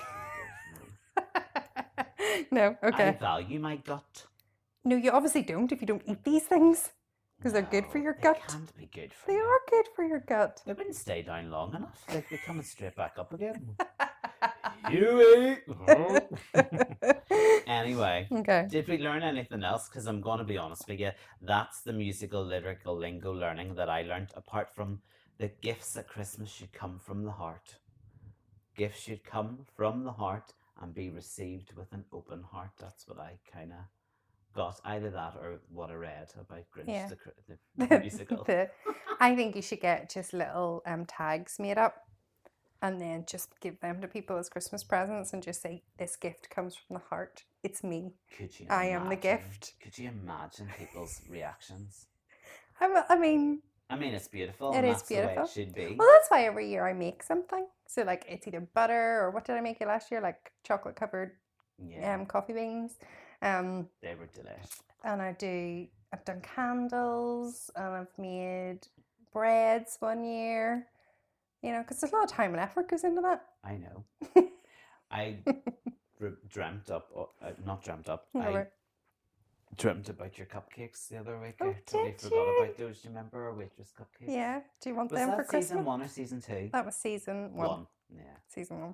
No, okay. I value my gut. No, you obviously don't if you don't eat these things. Because they're good for your gut. They can't be good for They you. are good for your gut. They wouldn't stay down long enough. They'd be coming straight back up again. You Anyway, okay. Did we learn anything else? Because I'm going to be honest with you, that's the musical lyrical lingo learning that I learned, apart from the gifts at Christmas should come from the heart. Gifts should come from the heart and be received with an open heart. That's what I kind of got. Either that or what I read about Grinch, the musical. I think you should get just little tags made up and then just give them to people as Christmas presents and just say, this gift comes from the heart. It's me. I am the gift. Could you imagine people's reactions? I mean, it's beautiful. It and is that's beautiful. The way it should be. Well, that's why every year I make something. So, like, it's either butter or what did I make it last year? Like chocolate covered coffee beans. They were delicious. And I've done candles and I've made breads one year. You know, because there's a lot of time and effort goes into that. I know. I dreamt about your cupcakes the other week. I totally forgot about those. Do you remember our waitress cupcakes? Yeah. Do you want Was them that for Christmas? season 1 or season 2? That was season 1. Yeah. Season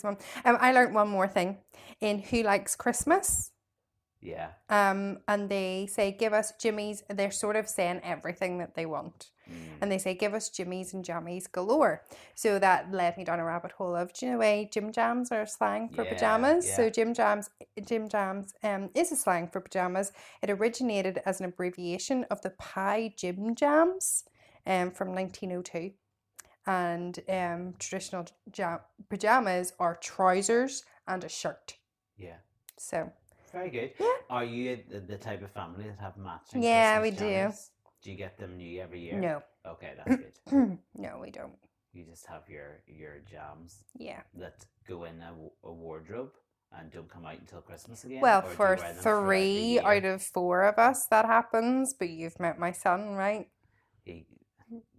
1. I learned one more thing in Who Likes Christmas. Yeah. And they say, give us jimmies. They're sort of saying everything that they want. And they say, give us jimmies and jammies galore. So that led me down a rabbit hole of, do you know way Jim Jams are slang for pajamas? Yeah. So Jim Jams is a slang for pajamas. It originated as an abbreviation of the Pie Jim Jams from 1902. And traditional pajamas are trousers and a shirt. Yeah. So... Very good. Yeah. Are you the type of family that have matching Yeah, Christmas we jammies? Do you get them new every year? No. Okay, that's good. No, we don't. You just have your jams. Yeah. That go in a wardrobe and don't come out until Christmas again? Well, for 3 out of 4 of us that happens, but you've met my son, right? The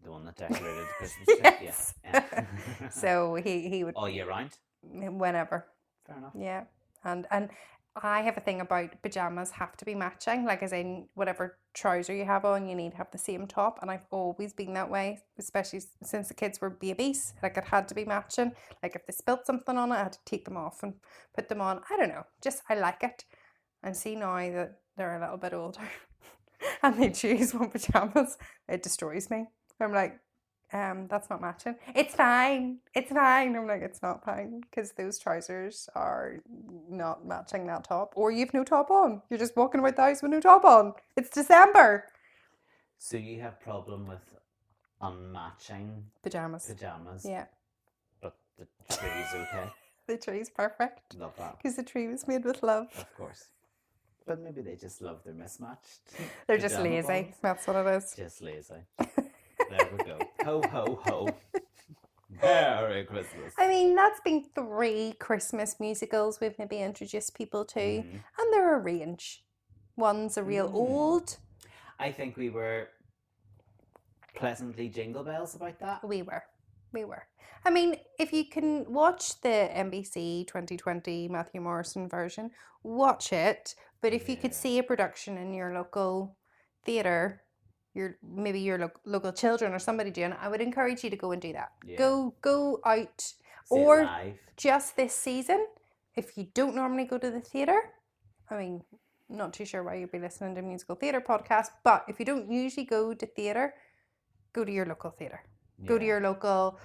one that decorated the Christmas tree? Yes. Yeah. So he would... All year round? Whenever. Fair enough. Yeah. And I have a thing about pajamas have to be matching, like as in whatever trouser you have on, you need to have the same top. And I've always been that way, especially since the kids were babies. Like it had to be matching. Like if they spilt something on it, I had to take them off and put them on. I don't know. Just I like it. And see now that they're a little bit older and they choose one pajamas, it destroys me. I'm like, that's not matching. It's fine. I'm like, it's not fine because those trousers are not matching that top, or you've no top on. You're just walking about the house with no top on. It's December. So you have problem with unmatching pajamas. Yeah. But the tree is okay. The tree's perfect. Love that. Because the tree was made with love. Of course. But maybe they just love their mismatched. They're just lazy. Bottoms. That's what it is. Just lazy. There we go. Ho, ho, ho. Merry Christmas. I mean, that's been 3 Christmas musicals we've maybe introduced people to. And they're a range. One's a real old. I think we were pleasantly jingle bells about that. We were. I mean, if you can watch the NBC 2020 Matthew Morrison version, watch it. But if you could see a production in your local theatre, maybe your local children or somebody doing it, I would encourage you to go and do that. Yeah. Go out. See or live. Just this season, if you don't normally go to the theatre, I mean, not too sure why you'd be listening to a musical theatre podcast, but if you don't usually go to theatre, go to your local theatre. Yeah. Go to your local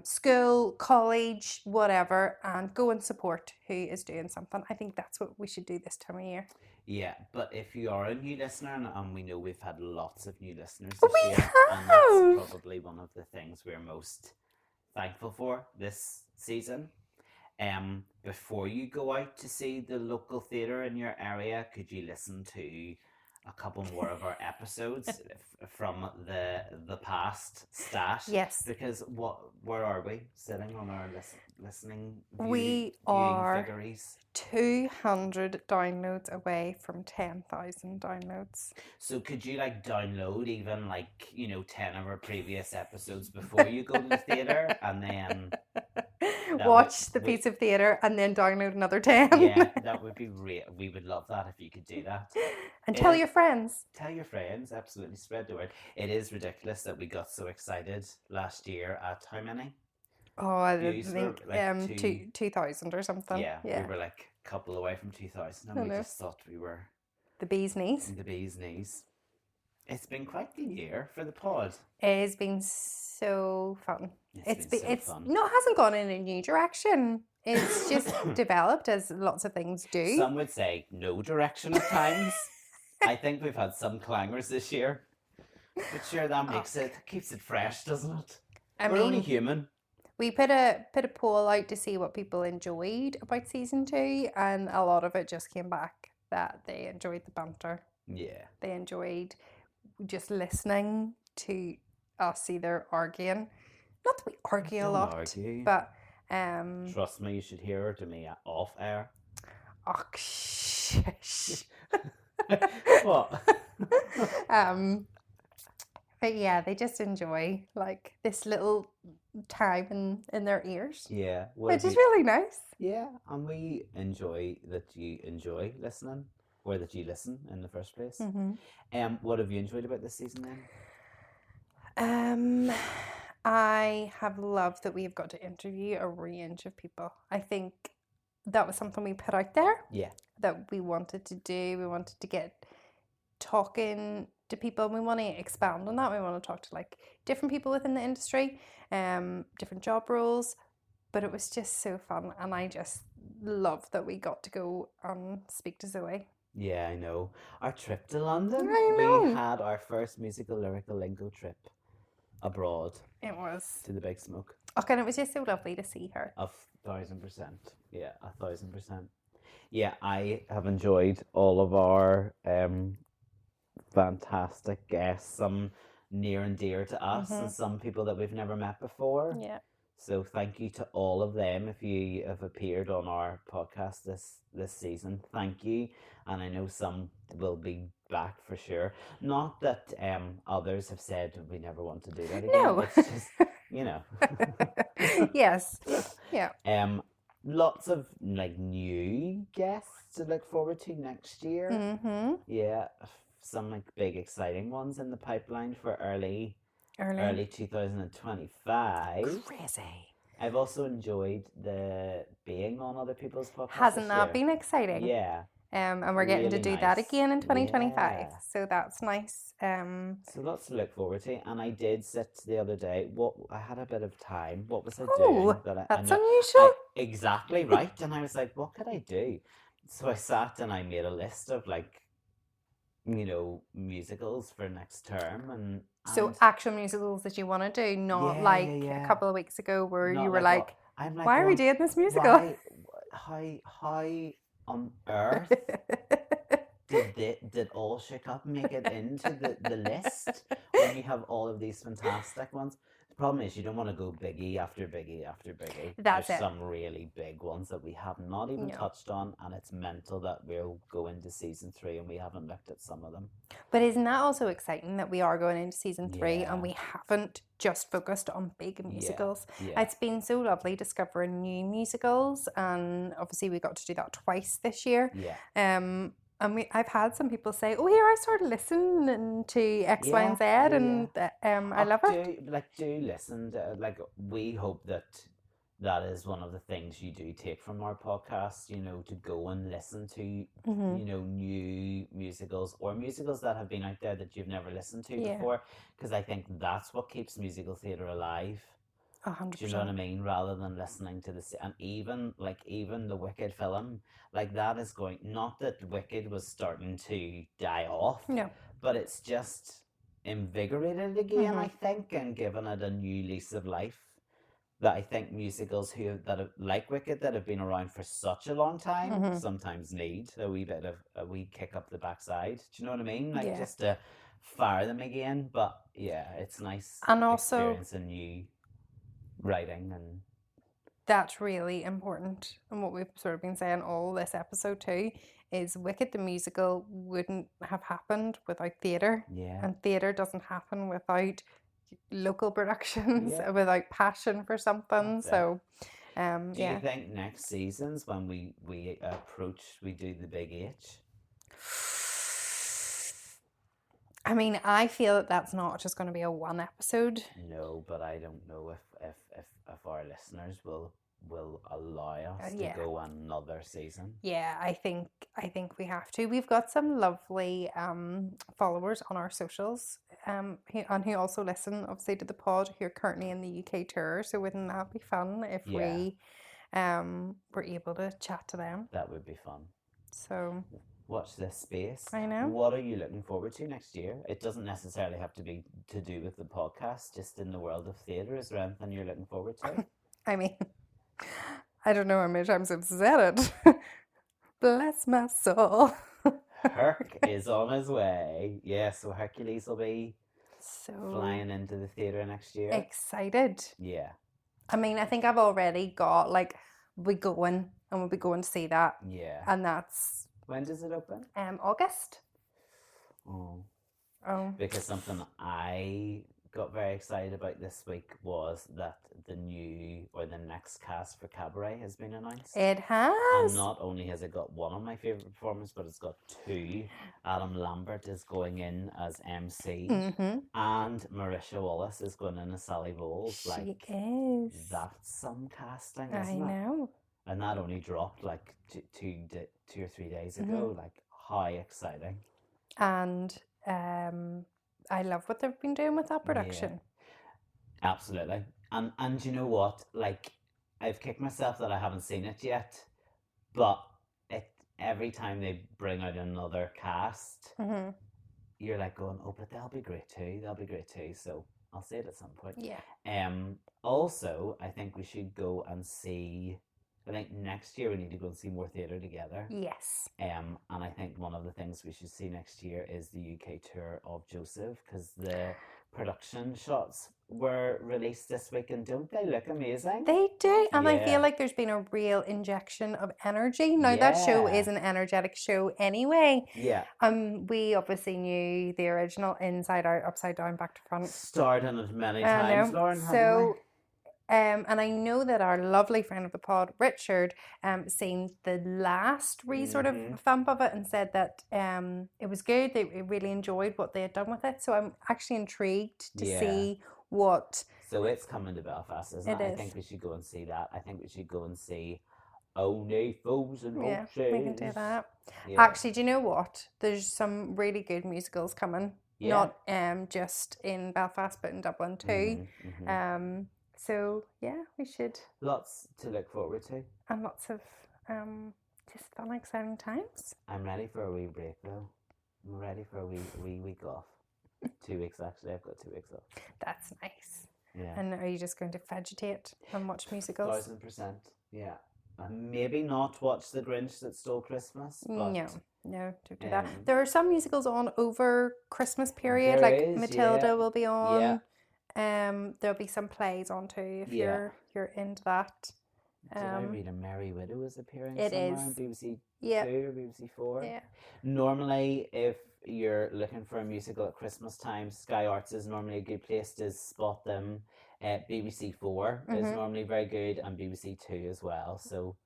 school, college, whatever, and go and support who is doing something. I think that's what we should do this time of year. Yeah, but if you are a new listener, and we know we've had lots of new listeners this year, and that's probably one of the things we're most thankful for this season. Before you go out to see the local theatre in your area, could you listen to a couple more of our episodes from the past stash. Yes. Because where are we sitting on our listening we are figures? 200 downloads away from 10,000 downloads. So could you like download even like 10 of our previous episodes before you go to the theatre, and then watch the piece of theatre and then download another 10? Yeah, that would be great. We would love that if you could do that. And tell your friends. Tell your friends, absolutely. Spread the word. It is ridiculous that we got so excited last year at how many? Oh, I think like 2,000 or something. Yeah, we were like a couple away from 2,000, and we just thought we were the bee's knees. The bee's knees. It's been quite the year for the pod. It has been so fun. It's fun. No, it hasn't gone in a new direction. It's just developed, as lots of things do. Some would say no direction at times. I think we've had some clangers this year, but sure, that keeps it fresh, doesn't it? We're only human. We put a poll out to see what people enjoyed about season 2, and a lot of it just came back that they enjoyed the banter. Yeah. They enjoyed just listening to us either arguing. Not that we argue a lot, but trust me, you should hear her to me off air. Oh, shush. What? But yeah, they just enjoy like this little time in their ears. Yeah. Which is really nice. Yeah, and we enjoy that you enjoy listening, or that you listen in the first place. Mm-hmm. What have you enjoyed about this season then? I have loved that we have got to interview a range of people. I think that was something we put out there. Yeah. That we wanted to do. We wanted to get talking to people, and we want to expand on that. We want to talk to like different people within the industry, different job roles. But it was just so fun, and I just love that we got to go and speak to Zoe. Yeah, I know. Our trip to London. I know. We had our first musical lyrical lingo trip abroad. It was. To the Big Smoke. Okay, and it was just so lovely to see her. 1,000%. Yeah, 1,000%. Yeah, I have enjoyed all of our fantastic guests, some near and dear to us, and some people that we've never met before. Yeah. So thank you to all of them. If you have appeared on our podcast this season, thank you. And I know some will be back for sure. Not that others have said we never want to do that again. No. It's just, Yes. Yeah. Lots of like new guests to look forward to next year. Mm-hmm. Yeah. Some like big exciting ones in the pipeline for early 2025. Crazy. I've also enjoyed being on other people's podcasts. Hasn't that been exciting? Yeah. And we're getting to do that again in 2025. Yeah. So that's nice. So lots to look forward to. And I did sit the other day. I had a bit of time. What was I doing? That's unusual. Exactly right. And I was like, what could I do? So I sat and I made a list of like, musicals for next term, and so actual musicals that you want to do, not a couple of weeks ago where you were like, why are we doing this musical? How on earth did All Shook Up make it into the list when you have all of these fantastic ones? The problem is you don't want to go biggie after biggie after biggie. There's some really big ones that we have not even touched on, and it's mental that we'll go into season 3 and we haven't looked at some of them. But isn't that also exciting that we are going into season 3 and we haven't just focused on big musicals? Yeah. It's been so lovely discovering new musicals, and obviously we got to do that twice this year. Yeah. And I've had some people say, "Oh, here I started listening to X, Y, and Z," and I love it. Do listen. We hope that is one of the things you do take from our podcast. To go and listen to new musicals or musicals that have been out there that you've never listened to before. Because I think that's what keeps musical theatre alive. 100%. Do you know what I mean? Rather than listening to and even the Wicked film, like that is going. Not that Wicked was starting to die off, no, but it's just invigorated again. I think, and given it a new lease of life. that I think musicals like Wicked that have been around for such a long time sometimes need a wee bit of a wee kick up the backside. Do you know what I mean? Like just to fire them again. But yeah, it's nice and also experiencing new writing, and that's really important. And what we've sort of been saying all this episode too is Wicked the musical wouldn't have happened without theatre. Yeah. And theatre doesn't happen without local productions, without passion for something. That's so do you think next seasons when we do the big H? I mean, I feel that that's not just going to be a one episode. No, but I don't know if our listeners will allow us to go another season. Yeah, I think we have to. We've got some lovely followers on our socials who also listen obviously to the pod, who are currently in the UK tour. So wouldn't that be fun if we were able to chat to them? That would be fun. So watch this space. I know. What are you looking forward to next year? It doesn't necessarily have to be to do with the podcast, just in the world of theatre. Is there anything you're looking forward to? I mean, I don't know how many times I've said it. Bless my soul. Herc is on his way. Yeah, so Hercules will be flying into the theatre next year. Excited. Yeah. I mean, I think I've already got, like, we'll be going to see that. Yeah. And that's... When does it open? August. Oh. Because something I got very excited about this week was that the next cast for Cabaret has been announced. It has. And not only has it got one of my favourite performers, but it's got two. Adam Lambert is going in as MC, and Marisha Wallace is going in as Sally Bowles. She is. That's some casting, isn't I it? know. And that only dropped like 2 or 3 days ago. Like, how exciting. And I love what they've been doing with that production. Yeah, absolutely. And you know what? Like, I've kicked myself that I haven't seen it yet, but every time they bring out another cast, you're like going, oh, but they'll be great too. So I'll see it at some point. Yeah. Also, I think we should go and see... I think next year we need to go and see more theatre together. Yes. And I think one of the things we should see next year is the UK tour of Joseph, because the production shots were released this week, and don't they look amazing? They do, and I feel like there's been a real injection of energy. Now that show is an energetic show anyway. Yeah. We obviously knew the original Inside Out, Upside Down, Back to Front. Starred in it many times, Lauren. So. And I know that our lovely friend of the pod, Richard, seen the last sort of thump of it and said that it was good. They really enjoyed what they had done with it. So I'm actually intrigued to see what... So it's coming to Belfast, isn't it? I think we should go and see that. I think we should go and see Only Fools and Horses. Yeah, we can do that. Yeah. Actually, do you know what? There's some really good musicals coming. Yeah. Not just in Belfast, but in Dublin too. So, yeah, we should... Lots to look forward to. And lots of just fun, exciting times. I'm ready for a wee break, though. I'm ready for a wee week off. 2 weeks, actually. I've got 2 weeks off. That's nice. Yeah. And are you just going to vegetate and watch musicals? 1000%, yeah. And maybe not watch The Grinch That Stole Christmas, but... No, don't do that. There are some musicals on over Christmas period, like Matilda will be on. Yeah. There'll be some plays on too if you're into that. Did I read a Merry Widow is appearing it somewhere is. on BBC 2 or BBC 4? Yeah. Normally, if you're looking for a musical at Christmas time, Sky Arts is normally a good place to spot them. BBC 4 is normally very good, and BBC 2 as well. So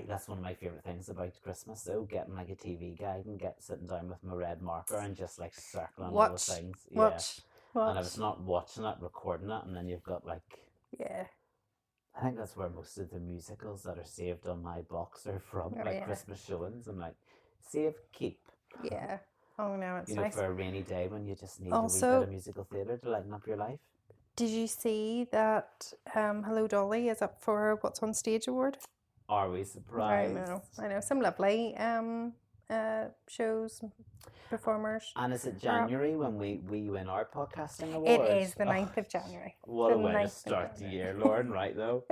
that's one of my favourite things about Christmas, though, getting like a TV guide and sitting down with my red marker and just like circling all the things. Watch. And if it's not watching it, recording it, and then you've got like... Yeah. I think that's where most of the musicals that are saved on my box are from, Christmas showings. I'm like, save, keep. Yeah. Oh no, it's nice. For a rainy day when you just need a wee bit of musical theatre to lighten up your life. Did you see that Hello Dolly is up for What's on Stage award? Are we surprised? I know. Some lovely shows, performers. And is it January when we win our podcasting award? It is the 9th of January. What a way to start the year, Lauren, right though?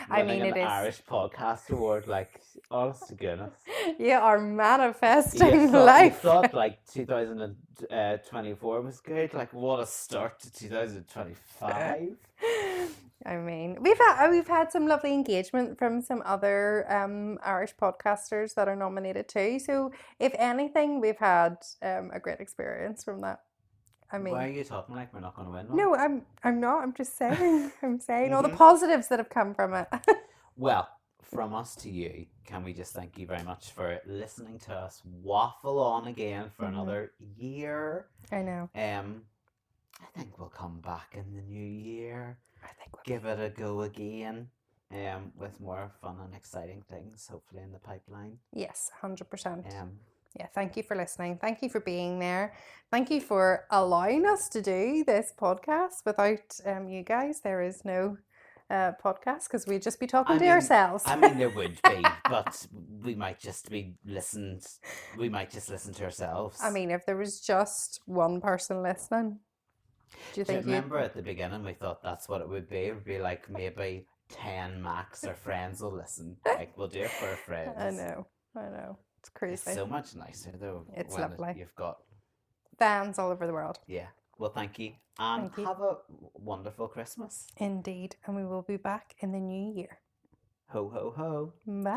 I mean, it is. Irish Podcast Award, like, honest to goodness. You are manifesting life. You thought, like, 2024 was good. Like, what a start to 2025. I mean, we've had some lovely engagement from some other Irish podcasters that are nominated too. So, if anything, we've had a great experience from that. I mean, why are you talking like we're not going to win one? No, I'm not. I'm just saying. I'm saying all the positives that have come from it. Well, from us to you, can we just thank you very much for listening to us waffle on again for another year? I know. I think we'll come back in the new year. I think we'll give it a go again. With more fun and exciting things, hopefully in the pipeline. Yes, 100%. Yeah, thank you for listening. Thank you for being there. Thank you for allowing us to do this podcast. Without you guys, there is no podcast because we'd just be talking to ourselves. I mean, there would be, but we might just listen to ourselves. I mean, if there was just one person listening, do you think? Remember at the beginning we thought that's what it would be. It would be like maybe 10 max. Our friends will listen. Like we'll do it for our friends. I know. It's crazy. It's so much nicer though. It's lovely. You've got fans all over the world. Yeah. Well, thank you. And have a wonderful Christmas. Indeed. And we will be back in the new year. Ho, ho, ho. Bye.